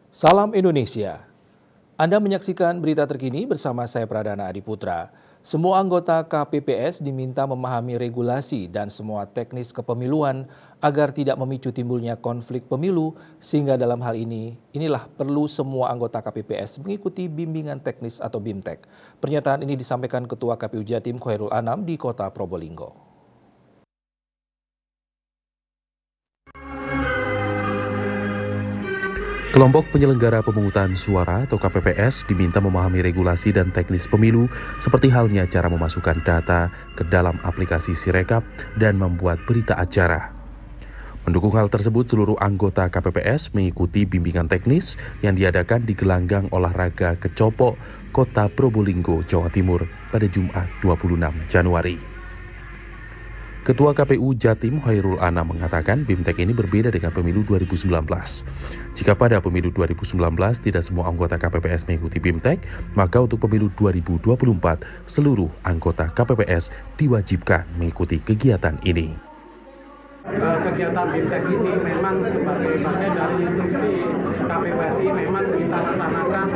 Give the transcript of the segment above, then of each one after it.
Salam Indonesia. Anda menyaksikan berita terkini bersama saya Pradana Adiputra. Semua anggota KPPS diminta memahami regulasi dan semua teknis kepemiluan agar tidak memicu timbulnya konflik pemilu, sehingga dalam hal ini, inilah perlu semua anggota KPPS mengikuti bimbingan teknis atau BIMTEK. Pernyataan ini disampaikan Ketua KPU Jatim Khairul Anam di Kota Probolinggo. Kelompok penyelenggara pemungutan suara atau KPPS diminta memahami regulasi dan teknis pemilu seperti halnya cara memasukkan data ke dalam aplikasi Sirekap dan membuat berita acara. Mendukung hal tersebut, seluruh anggota KPPS mengikuti bimbingan teknis yang diadakan di Gelanggang Olahraga Kecopo, Kota Probolinggo, Jawa Timur pada Jumat 26 Januari. Ketua KPU Jatim Khairul Anam mengatakan BIMTEK ini berbeda dengan pemilu 2019. Jika pada pemilu 2019 tidak semua anggota KPPS mengikuti BIMTEK, maka untuk pemilu 2024 seluruh anggota KPPS diwajibkan mengikuti kegiatan ini. Kegiatan BIMTEK ini memang sebagai bagian dari instruksi KPU RI memang kita laksanakan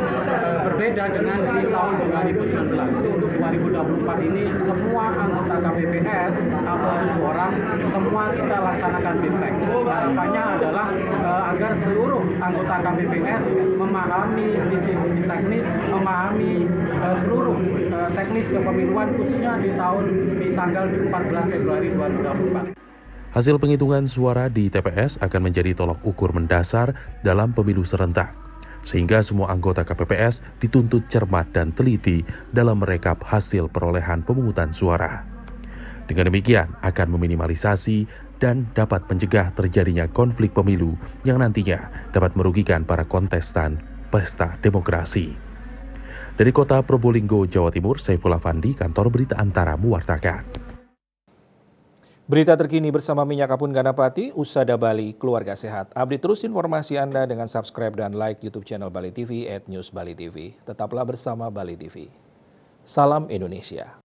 berbeda dengan di tahun 2019. Untuk 2024 ini semua anggota KPPS atau 7 orang semua kita laksanakan BIMTEK. Harapannya adalah agar seluruh anggota KPPS memahami sisi-sisi teknis, memahami seluruh teknis kepemiluan khususnya di tanggal 14 Februari 2024. Hasil penghitungan suara di TPS akan menjadi tolak ukur mendasar dalam pemilu serentak, sehingga semua anggota KPPS dituntut cermat dan teliti dalam merekap hasil perolehan pemungutan suara. Dengan demikian akan meminimalisasi dan dapat mencegah terjadinya konflik pemilu yang nantinya dapat merugikan para kontestan pesta demokrasi. Dari Kota Probolinggo, Jawa Timur, Saifullah Fandi, Kantor Berita Antara mewartakan. Berita terkini bersama Minyak Kapun Ganapati, Usada Bali, Keluarga Sehat. Update terus informasi Anda dengan subscribe dan like YouTube channel Bali TV @newsbali TV. Tetaplah bersama Bali TV. Salam Indonesia.